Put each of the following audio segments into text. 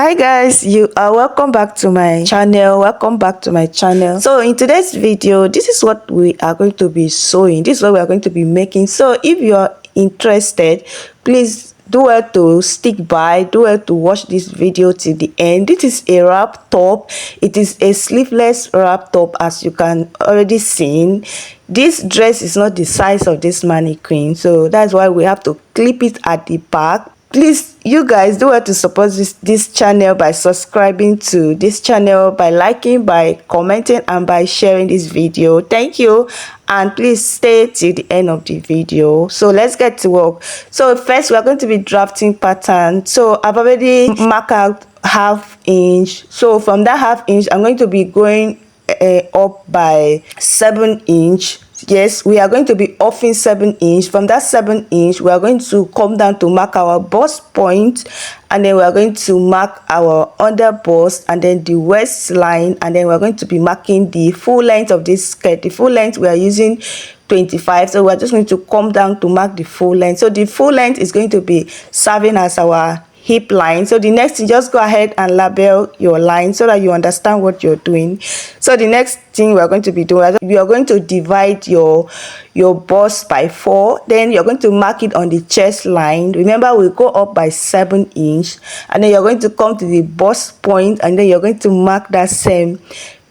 Hi guys, you are welcome back to my channel. So in today's video, this is what we are going to be sewing. This is what we are going to be making. So if you are interested, please do well to stick by, do well to watch this video till the end. This is a wrap top. It is a sleeveless wrap top, as you can already see. This dress is not the size of this mannequin, so that's why we have to clip it at the back. Please, you guys, do well to support this channel by subscribing to this channel, by liking, by commenting, and by sharing this video. Thank you, and please stay till the end of the video. So let's get to work. So first, we are going to be drafting pattern. So I've already marked out ½ inch. So from that ½ inch, I'm going to be going up by 7 inch. Yes, we are going to be offing 7 inch. From that 7 inch, we are going to come down to mark our bust point, and then we are going to mark our under bust, and then the waistline, and then we are going to be marking the full length of this skirt. The full length we are using 25, so we are just going to come down to mark the full length. So the full length is going to be serving as our hip line. So the next thing, just go ahead and label your line so that you understand what you're doing. So the next thing we're going to be doing, we are going to divide your bust by 4. Then you're going to mark it on the chest line. Remember, we go up by 7 inch, and then you're going to come to the bust point, and then you're going to mark that same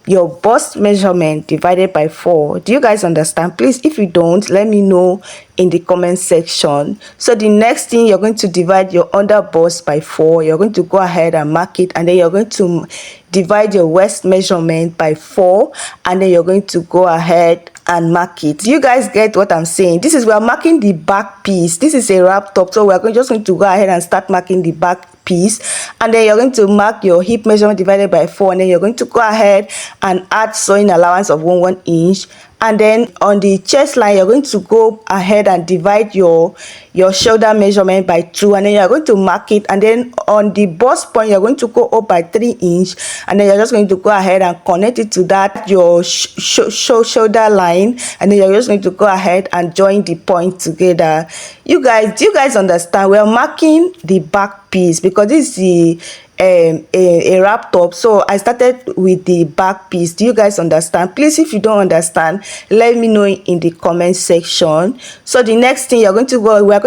your bust measurement divided by 4. Do you guys understand? Please, if you don't, let me know in the comment section. So the next thing, you're going to divide your under bust by 4. You're going to go ahead and mark it, and then you're going to divide your waist measurement by 4, and then you're going to go ahead and mark it. Do you guys get what I'm saying? This is, we are marking the back piece. This is a wrap top, so we're just going to go ahead and start marking the back piece, and then you're going to mark your hip measurement divided by 4, and then you're going to go ahead and add sewing allowance of 1 inch. And then on the chest line, you're going to go ahead and divide your shoulder measurement by 2, and then you're going to mark it. And then on the bust point, you're going to go up by 3 inch, and then you're just going to go ahead and connect it to that your shoulder line, and then you're just going to go ahead and join the point together. You guys, do you guys understand? We're marking the back piece because this is the a wrap top, so I started with the back piece. Do you guys understand? Please, if you don't understand, let me know in the comment section. So the next thing, we are going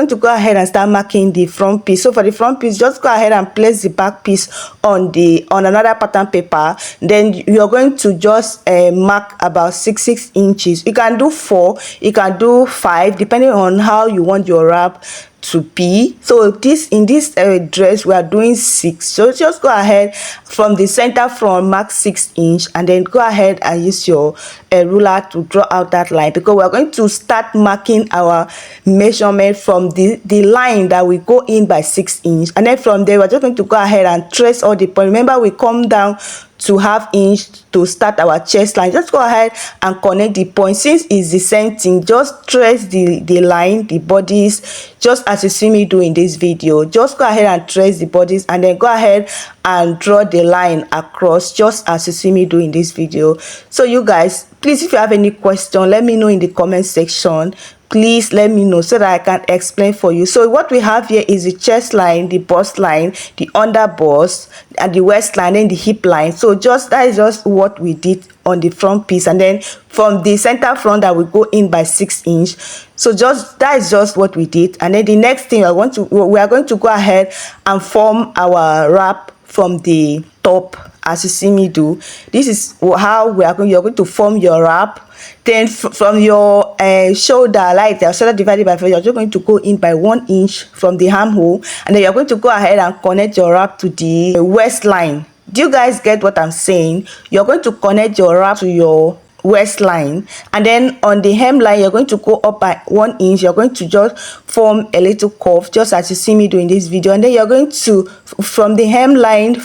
to go ahead and start marking the front piece. So for the front piece, just go ahead and place the back piece on another pattern paper. Then you're going to just mark about 6 inches. You can do 4, you can do 5, depending on how you want your wrap to be. So in this dress, we are doing 6. So just go ahead from the center front, mark 6 inch, and then go ahead and use your ruler to draw out that line, because we're going to start marking our measurement from the line that we go in by 6 inch, and then from there we're just going to go ahead and trace all the points. Remember, we come down to ½ inch to start our chest line. Just go ahead and connect the point. Since it's the same thing, just trace the line, the bodies, just as you see me do in this video. Just go ahead and trace the bodies, and then go ahead and draw the line across, just as you see me do in this video. So you guys, please, if you have any question, let me know in the comment section. Please let me know so that I can explain for you. So what we have here is the chest line, the bust line, the under bust, and the waistline, and the hip line. So that is just what we did on the front piece, and then from the center front that we go in by 6 inch. So that is just what we did. And then the next thing, we are going to go ahead and form our wrap from the top, as you see me do. This is how you're going to form your wrap. Then from your shoulder, like the shoulder divided by 4, you're just going to go in by 1 inch from the armhole, and then you're going to go ahead and connect your wrap to the waistline. Do you guys get what I'm saying? You're going to connect your wrap to your waistline, and then on the hemline, you're going to go up by 1 inch. You're going to just form a little curve, just as you see me do in this video, and then you're going to, from the hemline,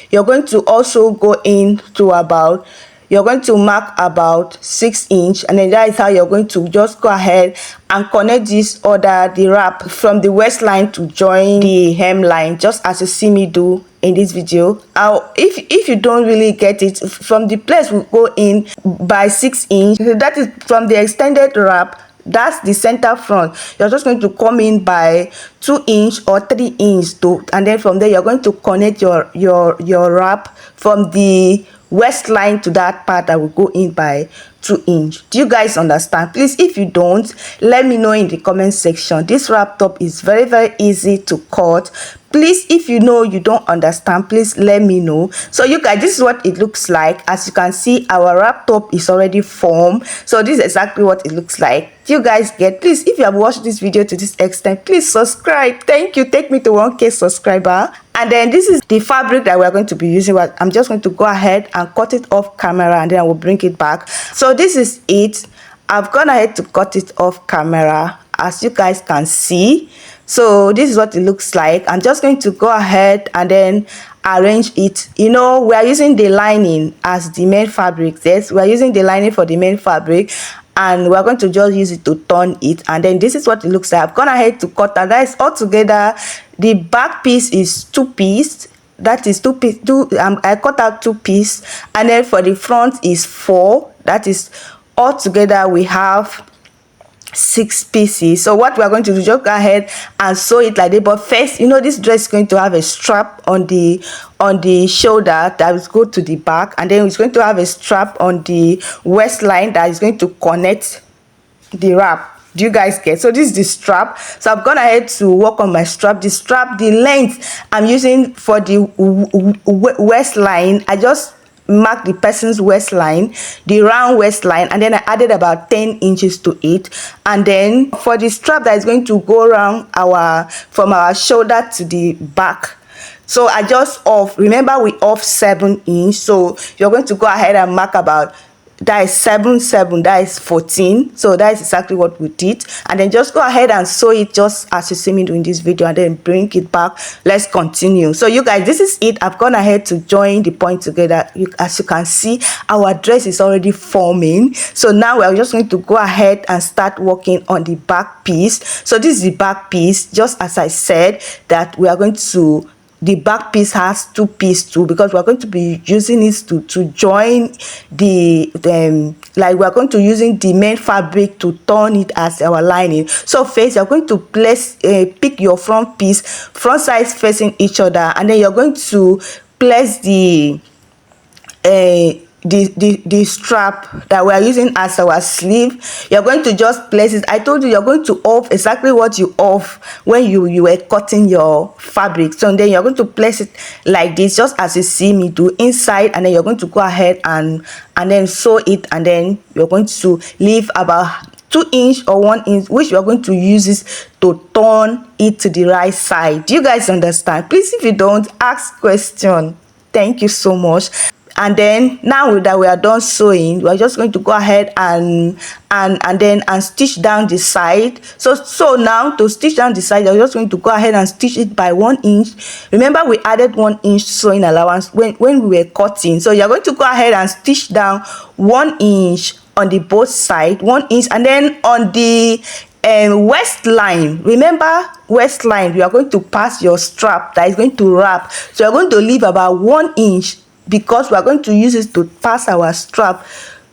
you're going to also go in to about, you're going to mark about 6 inch, and then that is how you're going to just go ahead and connect the wrap from the waistline to join the hemline, just as you see me do in this video. If you don't really get it, from the place we go in by 6 inch, that is from the extended wrap that's the center front, you're just going to come in by 2" or 3" to, and then from there you're going to connect your wrap from the waistline to that part that will go in by 2". Do you guys understand? Please, if you don't, let me know in the comment section. This wrap top is very easy to cut. Please, if you know you don't understand, please let me know. So you guys, this is what it looks like. As you can see, our wrap top is already formed. So this is exactly what it looks like. Do you guys get? Please, if you have watched this video to this extent, please subscribe. Thank you. Take me to 1K subscriber. And then this is the fabric that we're going to be using. I'm just going to go ahead and cut it off camera, and then I will bring it back. So this is it. I've gone ahead to cut it off camera, as you guys can see. So this is what it looks like. I'm just going to go ahead and then arrange it. You know, we are using the lining as the main fabric. Yes, we are using the lining for the main fabric, and we're going to just use it to turn it. And then this is what it looks like. I've gone ahead to cut that. That is all together. The back piece is 2-piece. That is 2-piece. I cut out 2-piece, and then for the front is 4. That is all together we have 6 pieces. So what we are going to do, just go ahead and sew it like that. But first, you know, this dress is going to have a strap on the shoulder that is go to the back, and then it's going to have a strap on the waistline that is going to connect the wrap. Do you guys get? So this is the strap. So I've gone ahead to work on my strap. The length I'm using for the waistline, I just mark the person's waistline, the round waistline, and then I added about 10 inches to it. And then for the strap that is going to go around from our shoulder to the back, so I just remember we 7 inch. So you're going to go ahead and mark about, that is 7, that is 14. So that is exactly what we did. And then just go ahead and sew it just as you see me doing this video, and then bring it back. Let's continue. So you guys, this is it. I've gone ahead to join the point together. As you can see, our dress is already forming. So now we're just going to go ahead and start working on the back piece. So this is the back piece. Just as I said, that we are going to, the back piece has 2-piece too, because we're going to be using it to join like we're going to using the main fabric to turn it as our lining. So first you're going to place pick your front piece, front sides facing each other, and then you're going to place the strap that we are using as our sleeve. You're going to just place it. I told you you're going to off exactly what you off when you were cutting your fabric. So then you're going to place it like this, just as you see me do inside, and then you're going to go ahead and then sew it, and then you're going to leave about 2 inch or 1 inch, which you're going to use this to turn it to the right side. Do you guys understand? Please, if you don't, ask question. Thank you so much. And then now that we are done sewing, we are just going to go ahead and stitch down the side. So now to stitch down the side, you're just going to go ahead and stitch it by 1 inch. Remember, we added 1 inch sewing allowance when we were cutting. So you're going to go ahead and stitch down 1 inch on the both side, 1 inch, and then on the waistline, remember waistline, you are going to pass your strap that is going to wrap. So you're going to leave about 1 inch, because we are going to use it to pass our strap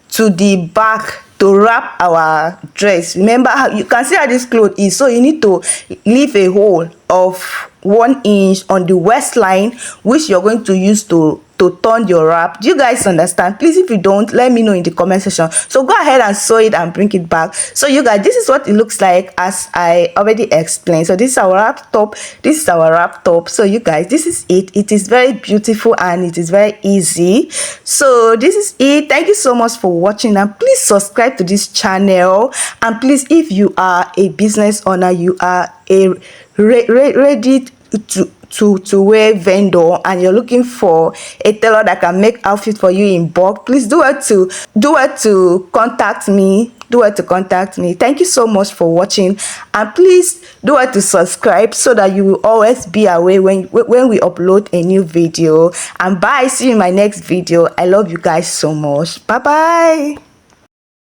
to the back to wrap our dress. Remember how you can see how this cloth is, so you need to leave a hole of 1 inch on the waistline, which you're going to use to turn your wrap. Do you guys understand? Please, if you don't, let me know in the comment section. So go ahead and sew it and bring it back. So you guys, this is what it looks like, as I already explained. So this is our wrap top. This is our wrap top. So you guys, this is it. It is very beautiful and it is very easy. So this is it. Thank you so much for watching, and please subscribe to this channel. And please, if you are a business owner, you are a ready to wear vendor, and you're looking for a tailor that can make outfit for you in bulk, please do it to contact me. Thank you so much for watching, and please do it to subscribe so that you will always be aware when we upload a new video. And bye, see you in my next video. I love you guys so much. Bye bye.